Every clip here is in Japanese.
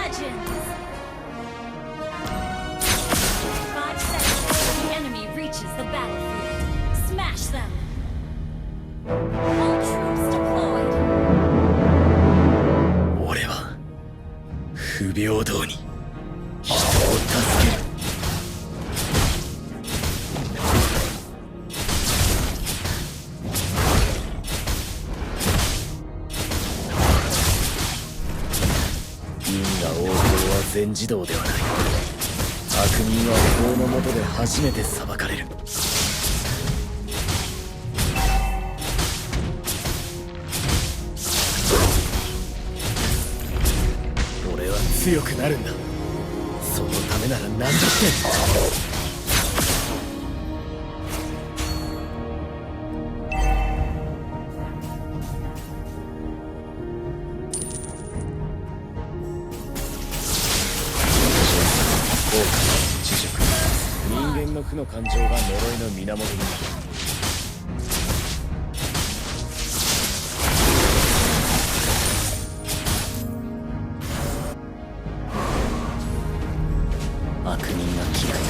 Legends. 5 seconds. The enemy reaches the battlefield. Smash them. All troops deployed. 俺は不平等に人を助ける。因果応報は全自動ではない。悪人は法の下で初めて裁かれる。俺は強くなるんだ。そのためなら何だって。人間の負の感情が呪いの源になる。悪人が嫌いだ。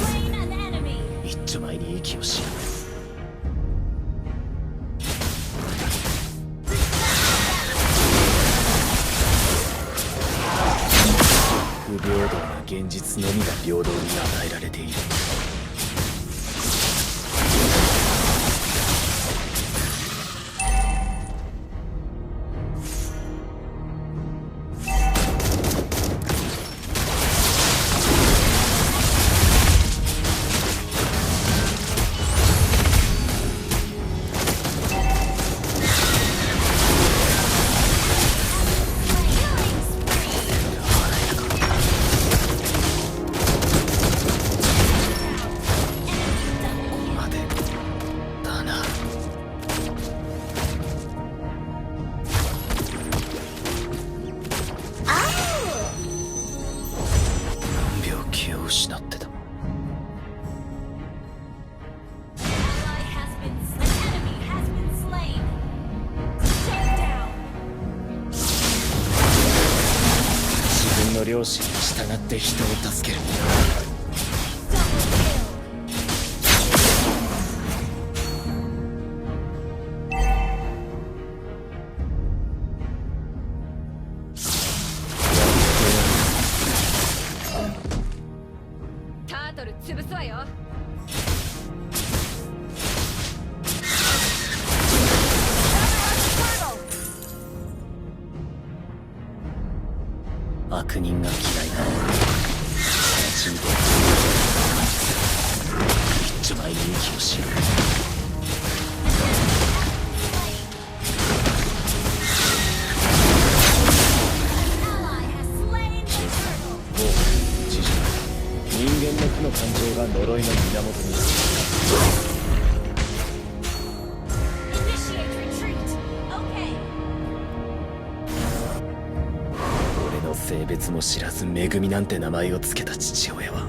Slain an enemy. 一丁前に息をしよう。不平等な現実のみが平等に与えられている。失ってた。 Ally has been slain. An enemy has been slain. Showdown. 自分の良心に従って人を助ける。 Double kill. タートル潰すわよ。悪人が嫌いな人で一丁前に息をしよう。人間の負の感情が呪いの源になる。 Initiate retreat. Okay. 俺の性別も知らず恵みなんて名前を付けた父親は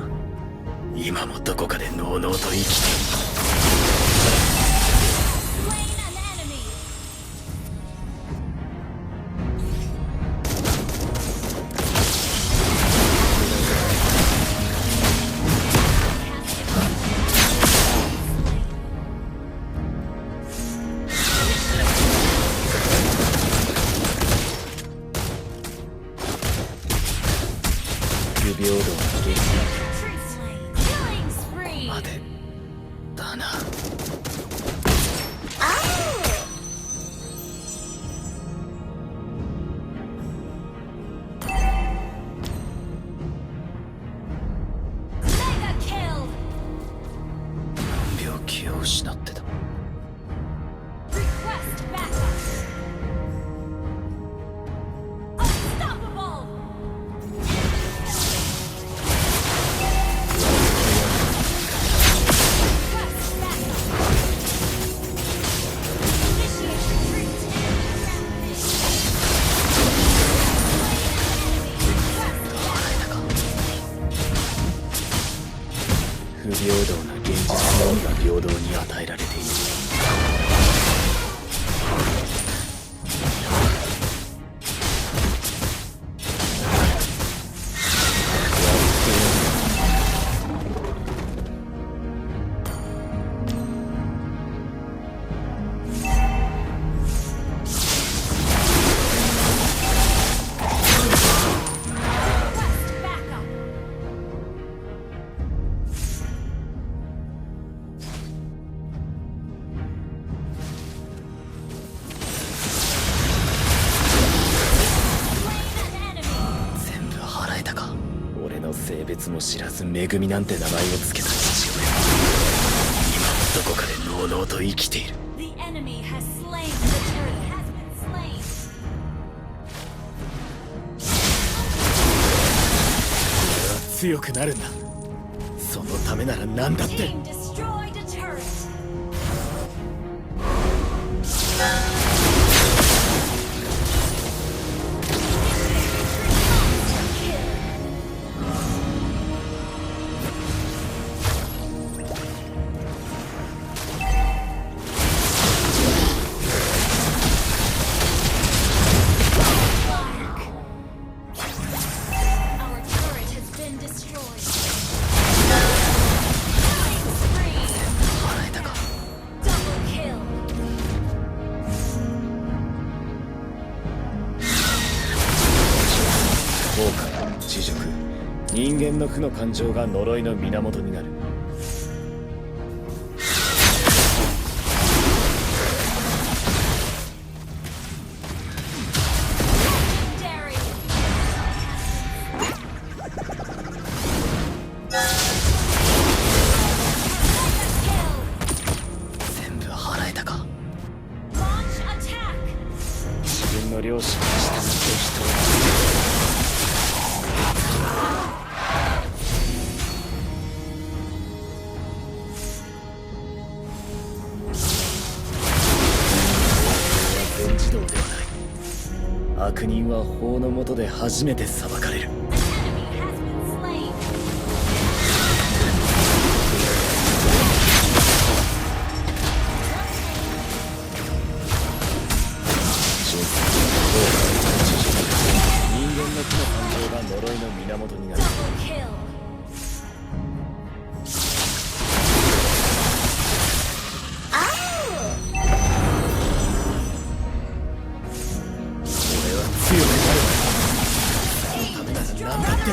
今もどこかでのうのうと生きている。 Slain an enemy. 不平等な現実 Retreat slain. Killing spree. までだな。 Mega kill. 病気を失ってた。 Request backup. Unstoppable. Request backup. Initiate retreat. Request 不平等な現実のみが平等に与えられている。の性別も知らず恵みなんて名前を付けた父親は今もどこかでのうのうと生きている。 The enemy has slain the turtle. Has been slain. 俺は強くなるんだ。そのためなら何だって。 Team destroyed a turret. 後悔、恥辱、人間の負の感情が呪いの源になる。全部払えたか。自分の両親に従って人を全自動ではない。悪人は法の下で初めて裁かれる。人間の負の感情が呪いの源になる。俺は強くなる。そのためなら何だって。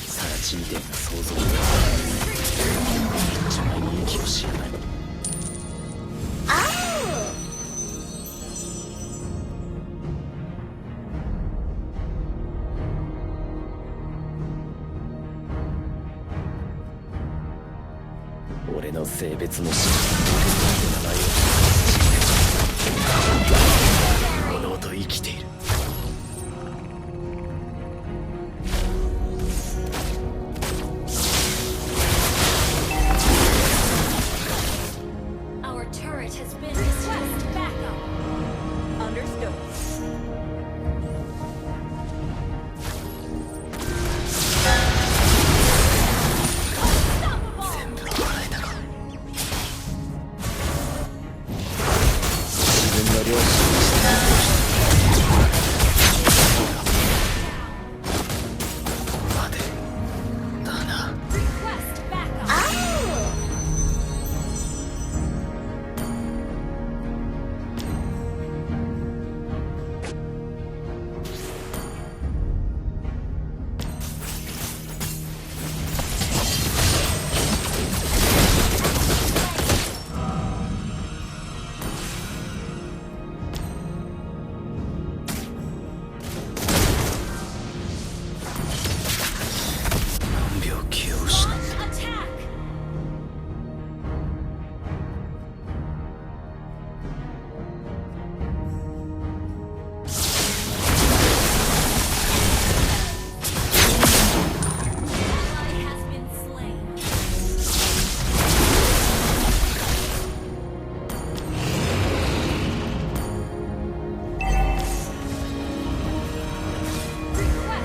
さらちみてえな想像力。一枚に息をしやがる。俺の性別も知らず名前を物と生きている。 Our turret has been request backup. Understood. 全部払えたか。自分の両親に従ってここまでだな。 Request backup. 何秒気を失う。 Launch attack.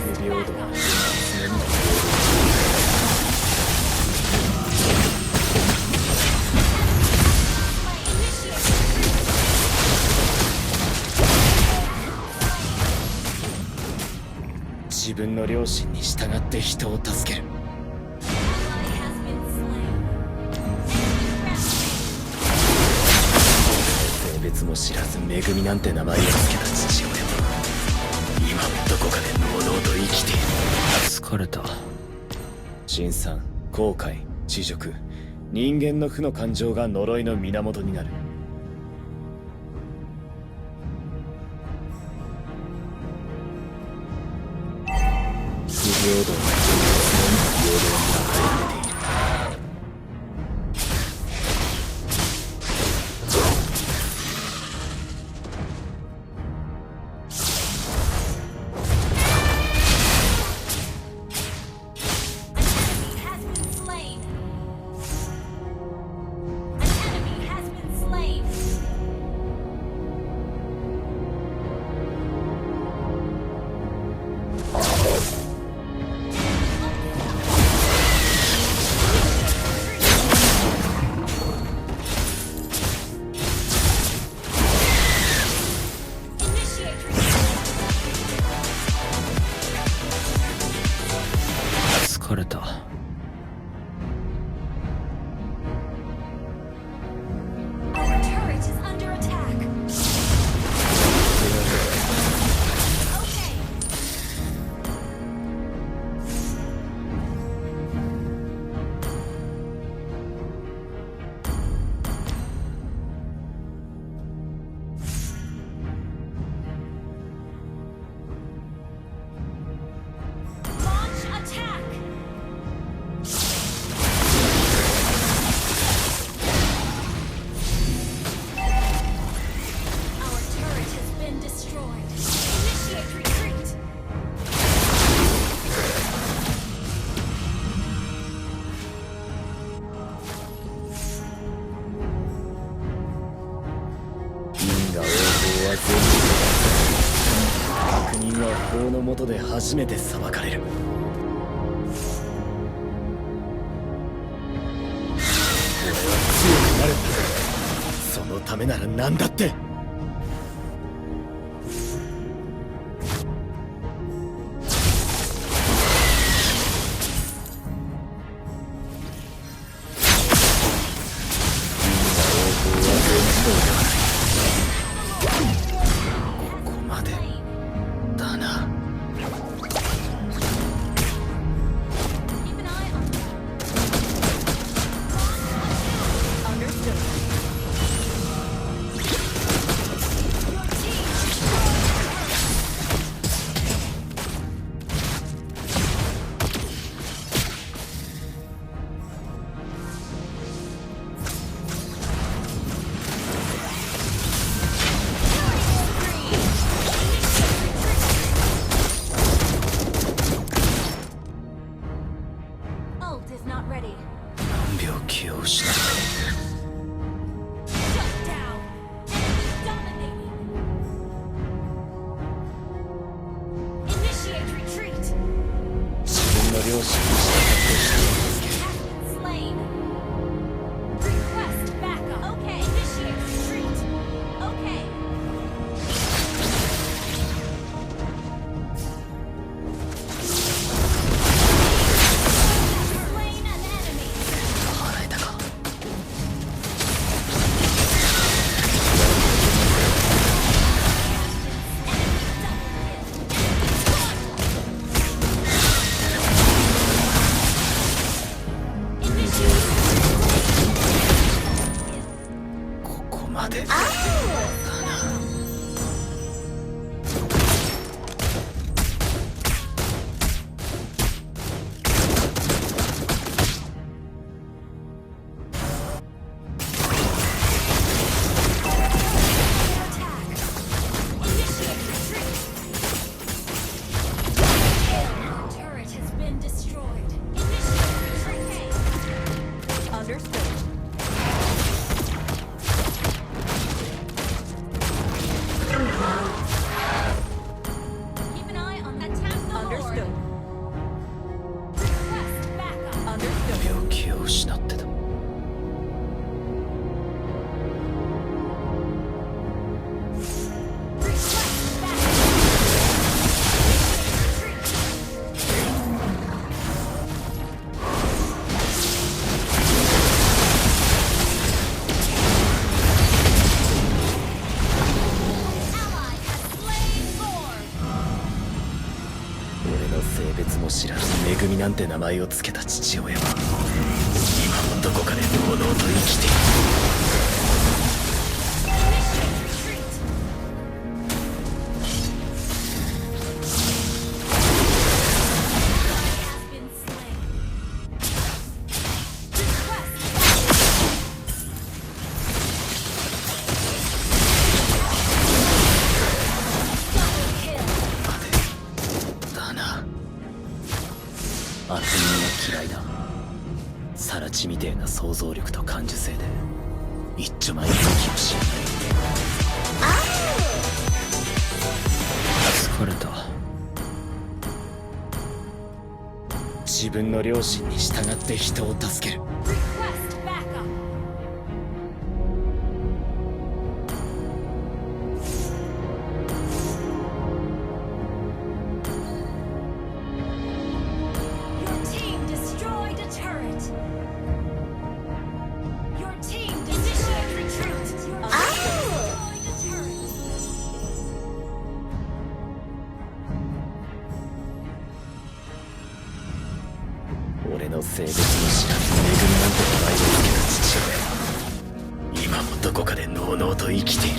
無平等な常に自分の両親に従って人を助ける。性別も知らず恵みなんて名前を付けた父親は今もどこかでのうのうと生きている。疲れた。辛酸、後悔、恥辱、人間の負の感情が呪いの源になる。不平等な現実のみ平等に与えられている。疲れた。悪人は法の下で初めて裁かれる。俺は強くなるんだ。そのためなら何だって。何秒気を失った。自分の両親に従ってして性別も知らず「めぐみ」なんて名前を付けた父親は今もどこかでのうのうと生きている。 悪人は嫌いだ。サラチみてえな想像力と感受性で一丁前に気をし疲れた。自分の良心に従って人を助ける。 Request backup. Your team destroyed a turret. Your team initiate retreat. Your team destroyed a turret. 俺の性別も知らず「めぐみ」なんて名前を付けた父親は今もどこかでのうのうと生きている。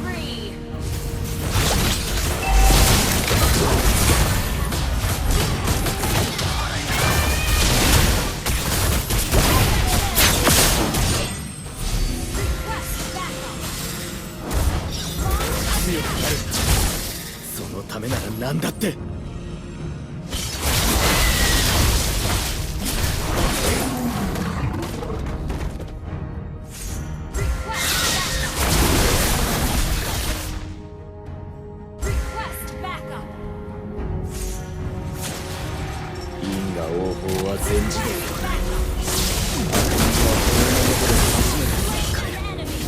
Spree. Request backup. 強くなる。そのためなら何だって。 Request backup. 因果応報は全自動。 An enemy.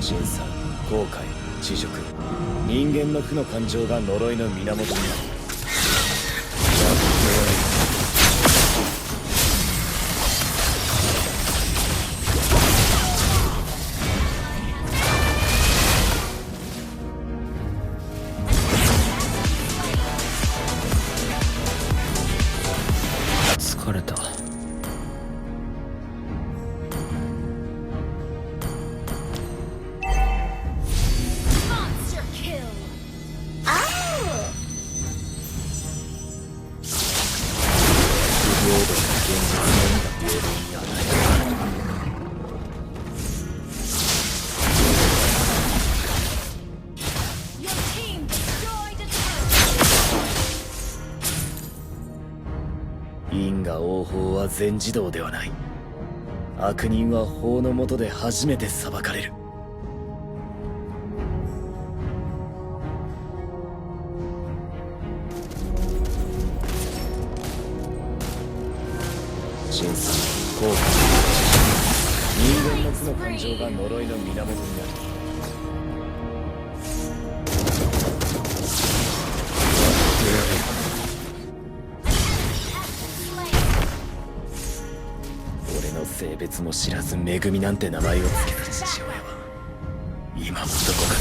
審査、後悔、知辱、人間の負の感情が呪いの源になる。疲れた。 Monster kill. 不平等な現実のみが平等に与えられる。 Your team destroyed a turret. 因果応報は全自動ではない。悪人は法の下で初めて裁かれる。審査、後悔、人間の負の感情が呪いの源になる。 俺の性別も知らず「めぐみ」なんて名前を付けた父親は今もどこかで